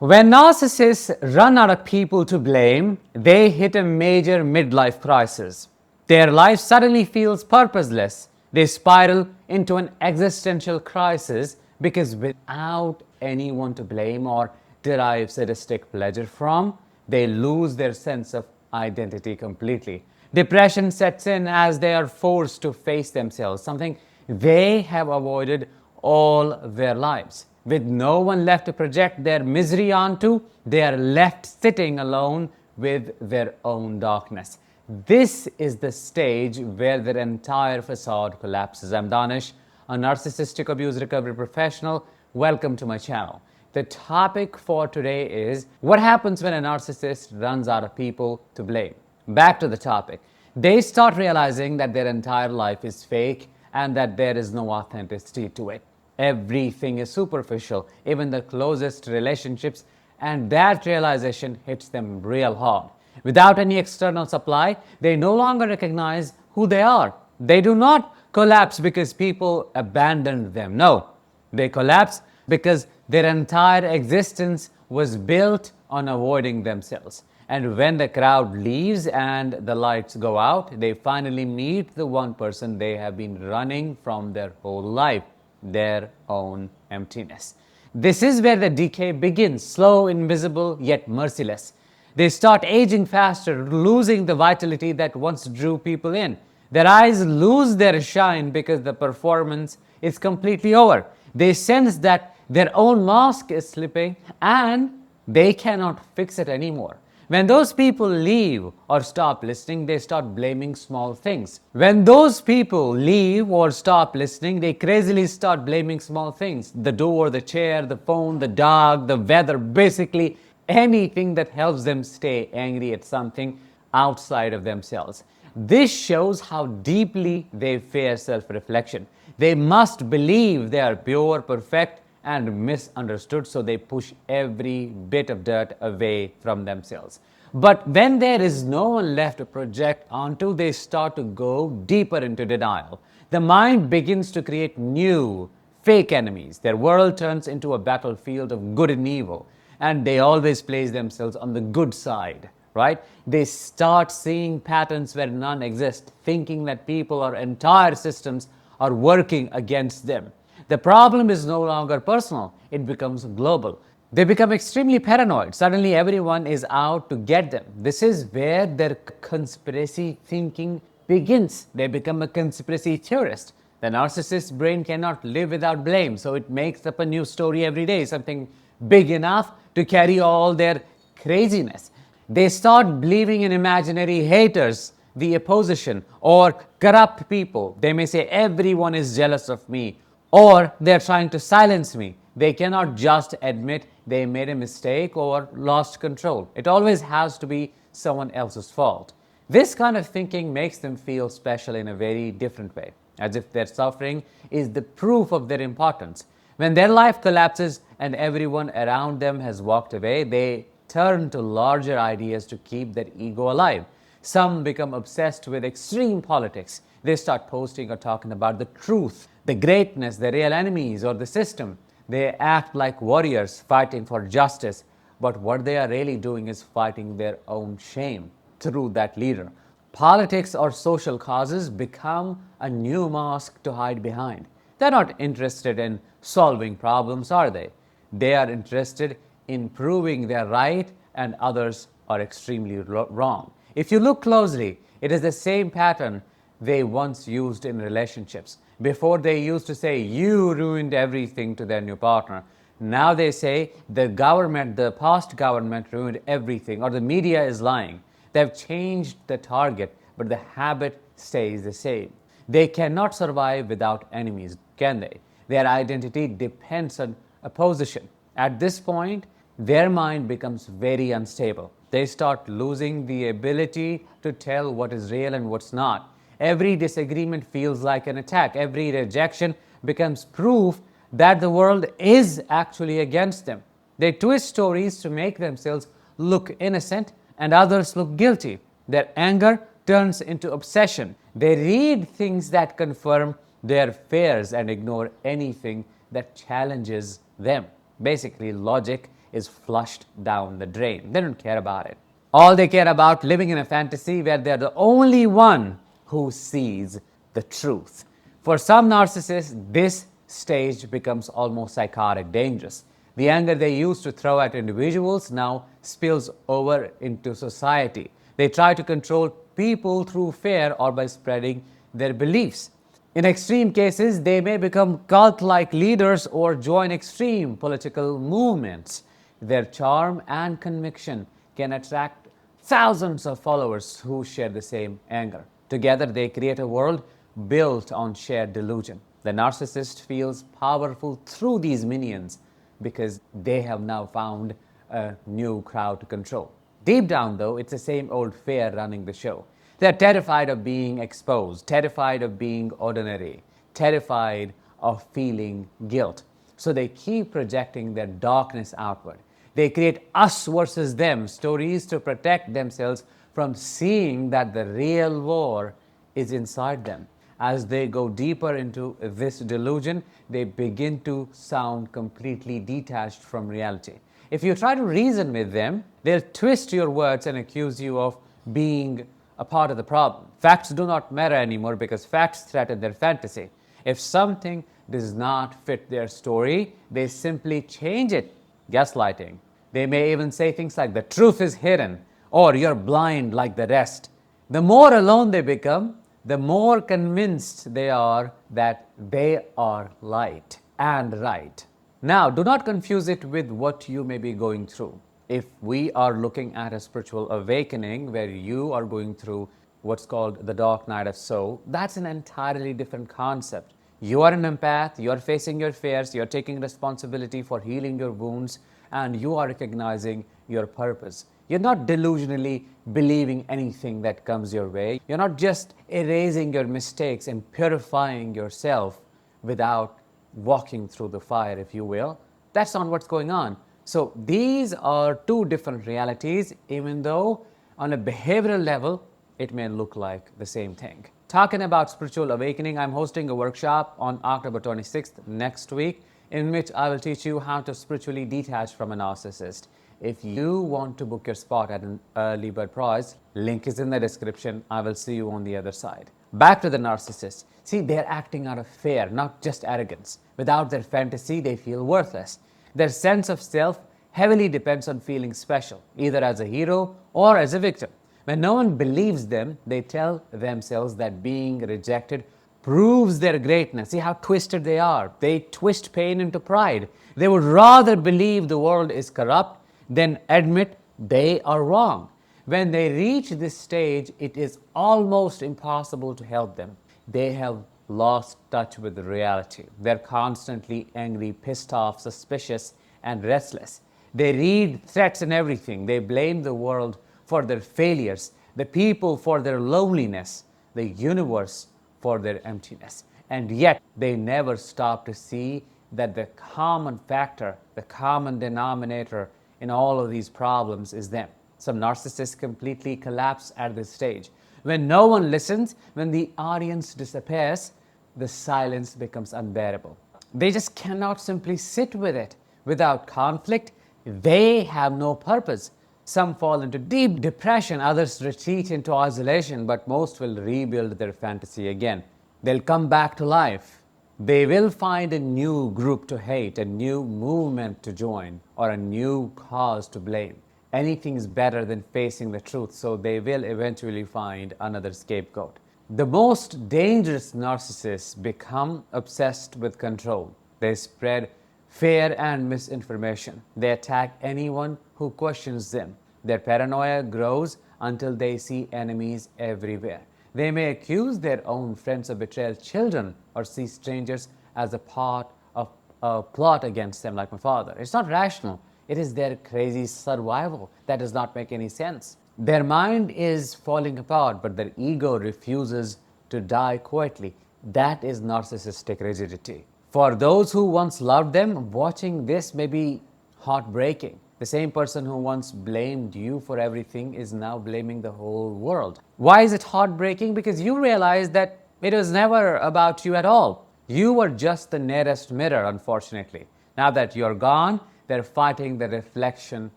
When narcissists run out of people to blame, they hit a major midlife crisis. Their life suddenly feels purposeless. They spiral into an existential crisis because without anyone to blame or derive sadistic pleasure from, they lose their sense of identity completely. Depression sets in as they are forced to face themselves, something they have avoided all their lives. With no one left to project their misery onto, they are left sitting alone with their own darkness. This is the stage where their entire facade collapses. I'm Danish, a narcissistic abuse recovery professional. Welcome to my channel. The topic for today is what happens when a narcissist runs out of people to blame. Back to the topic. They start realizing that their entire life is fake and that there is no authenticity to it. Everything is superficial, even the closest relationships, and that realization hits them real hard. Without any external supply, they no longer recognize who they are. They do not collapse because people abandoned them. No, they collapse because their entire existence was built on avoiding themselves. And when the crowd leaves and the lights go out, they finally meet the one person they have been running from their whole life, their own emptiness. This is where the decay begins, slow, invisible, yet merciless. They start aging faster, losing the vitality that once drew people in. Their eyes lose their shine because the performance is completely over. They sense that their own mask is slipping and they cannot fix it anymore. When those people leave or stop listening, they start blaming small things. When those people leave or stop listening, they crazily start blaming small things. The door, the chair, the phone, the dog, the weather, basically anything that helps them stay angry at something outside of themselves. This shows how deeply they fear self-reflection. They must believe they are pure, perfect, and misunderstood, so they push every bit of dirt away from themselves. But when there is no one left to project onto, they start to go deeper into denial. The mind begins to create new, fake enemies. Their world turns into a battlefield of good and evil, and they always place themselves on the good side, right? They start seeing patterns where none exist, thinking that people or entire systems are working against them. The problem is no longer personal, it becomes global. They become extremely paranoid. Suddenly everyone is out to get them. This is where their conspiracy thinking begins. They become a conspiracy theorist. The narcissist's brain cannot live without blame, so it makes up a new story every day, something big enough to carry all their craziness. They start believing in imaginary haters, the opposition, or corrupt people. They may say, everyone is jealous of me, or they're trying to silence me. They cannot just admit they made a mistake or lost control. It always has to be someone else's fault. This kind of thinking makes them feel special in a very different way, as if their suffering is the proof of their importance. When their life collapses and everyone around them has walked away, they turn to larger ideas to keep their ego alive. Some become obsessed with extreme politics. They start posting or talking about the truth, the greatness, the real enemies, or the system. They act like warriors fighting for justice, but what they are really doing is fighting their own shame through that leader. Politics or social causes become a new mask to hide behind. They're not interested in solving problems, are they? They are interested in proving they're right and others are extremely wrong. If you look closely, it is the same pattern they once used in relationships. Before, they used to say, you ruined everything to their new partner. Now they say, the government, the past government ruined everything, or the media is lying. They've changed the target, but the habit stays the same. They cannot survive without enemies, can they? Their identity depends on opposition. At this point, their mind becomes very unstable. They start losing the ability to tell what is real and what's not. Every disagreement feels like an attack. Every rejection becomes proof that the world is actually against them. They twist stories to make themselves look innocent and others look guilty. Their anger turns into obsession. They read things that confirm their fears and ignore anything that challenges them. Basically, logic is flushed down the drain. They don't care about it. All they care about living in a fantasy where they're the only one who sees the truth. For some narcissists, this stage becomes almost psychotic, dangerous. The anger they used to throw at individuals now spills over into society. They try to control people through fear or by spreading their beliefs. In extreme cases, they may become cult-like leaders or join extreme political movements. Their charm and conviction can attract thousands of followers who share the same anger. Together, they create a world built on shared delusion. The narcissist feels powerful through these minions because they have now found a new crowd to control. Deep down, though, it's the same old fear running the show. They're terrified of being exposed, terrified of being ordinary, terrified of feeling guilt. So they keep projecting their darkness outward. They create us versus them stories to protect themselves from seeing that the real war is inside them. As they go deeper into this delusion, they begin to sound completely detached from reality. If you try to reason with them, they'll twist your words and accuse you of being a part of the problem. Facts do not matter anymore because facts threaten their fantasy. If something does not fit their story, they simply change it. Gaslighting. They may even say things like, the truth is hidden, or you're blind like the rest. The more alone they become, the more convinced they are that they are light and right. Now, do not confuse it with what you may be going through. If we are looking at a spiritual awakening where you are going through what's called the dark night of soul, that's an entirely different concept. You are an empath, you are facing your fears, you are taking responsibility for healing your wounds, and you are recognizing your purpose. You're not delusionally believing anything that comes your way. You're not just erasing your mistakes and purifying yourself without walking through the fire, if you will. That's not what's going on. So these are two different realities, even though on a behavioral level, it may look like the same thing. Talking about spiritual awakening, I'm hosting a workshop on October 26th next week, in which I will teach you how to spiritually detach from a narcissist. If you want to book your spot at an early bird price, link is in the description. I will see you on the other side. Back to the narcissist. See, they're acting out of fear, not just arrogance. Without their fantasy, they feel worthless. Their sense of self heavily depends on feeling special, either as a hero or as a victim. When no one believes them, they tell themselves that being rejected proves their greatness. See how twisted they are. They twist pain into pride. They would rather believe the world is corrupt than admit they are wrong. When they reach this stage, it is almost impossible to help them. They have lost touch with reality. They're constantly angry, pissed off, suspicious, and restless. They read threats in everything. They blame the world for their failures, the people for their loneliness, the universe for their emptiness. And yet, they never stop to see that the common factor, the common denominator in all of these problems is them. Some narcissists completely collapse at this stage. When no one listens, when the audience disappears, the silence becomes unbearable. They just cannot simply sit with it. Without conflict, they have no purpose. Some fall into deep depression, others retreat into isolation, but most will rebuild their fantasy again. They'll come back to life. They will find a new group to hate, a new movement to join, or a new cause to blame. Anything is better than facing the truth, so they will eventually find another scapegoat. The most dangerous narcissists become obsessed with control. They spread fear and misinformation. They attack anyone who questions them. Their paranoia grows until they see enemies everywhere. They may accuse their own friends of betrayal, children, or see strangers as a part of a plot against them, like my father. It's not rational. It is their crazy survival. That does not make any sense. Their mind is falling apart, but their ego refuses to die quietly. That is narcissistic rigidity. For those who once loved them, watching this may be heartbreaking. The same person who once blamed you for everything is now blaming the whole world. Why is it heartbreaking? Because you realize that it was never about you at all. You were just the nearest mirror, unfortunately. Now that you're gone, They're fighting the reflection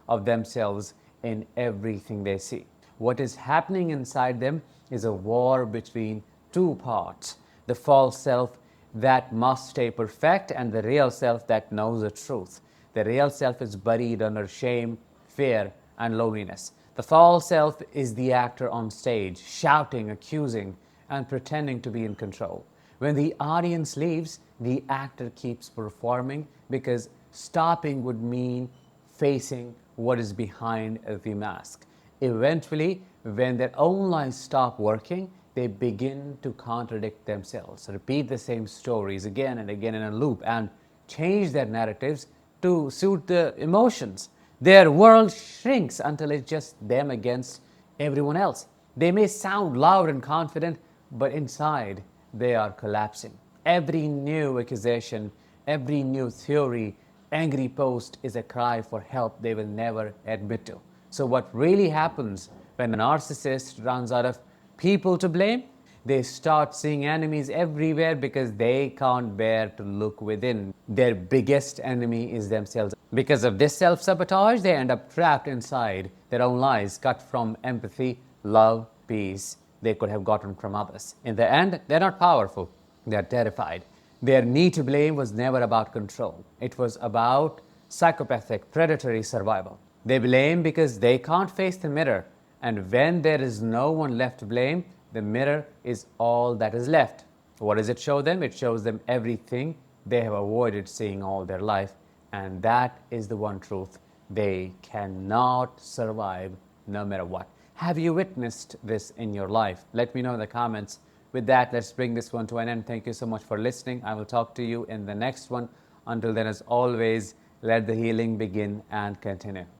of themselves in everything they see. What is happening inside them is a war between two parts: the false self that must stay perfect and the real self that knows the truth. The real self is buried under shame, fear, and loneliness. The false self is the actor on stage, shouting, accusing, and pretending to be in control. When the audience leaves, the actor keeps performing because stopping would mean facing what is behind the mask. Eventually, when their own lives stop working, they begin to contradict themselves, repeat the same stories again and again in a loop, and change their narratives to suit the emotions. Their world shrinks until it's just them against everyone else. They may sound loud and confident, but inside they are collapsing. Every new accusation, every new theory, angry post is a cry for help they will never admit to. So, what really happens when a narcissist runs out of people to blame? They start seeing enemies everywhere because they can't bear to look within. Their biggest enemy is themselves. Because of this self-sabotage, they end up trapped inside their own lies, cut from empathy, love, peace they could have gotten from others. In the end, they're not powerful, they're terrified. Their need to blame was never about control. It was about psychopathic, predatory survival. They blame because they can't face the mirror, and when there is no one left to blame, the mirror is all that is left. What does it show them? It shows them everything they have avoided seeing all their life, and that is the one truth: they cannot survive no matter what. Have you witnessed this in your life? Let me know in the comments. With that, let's bring this one to an end. Thank you so much for listening. I will talk to you in the next one. Until then, as always, let the healing begin and continue.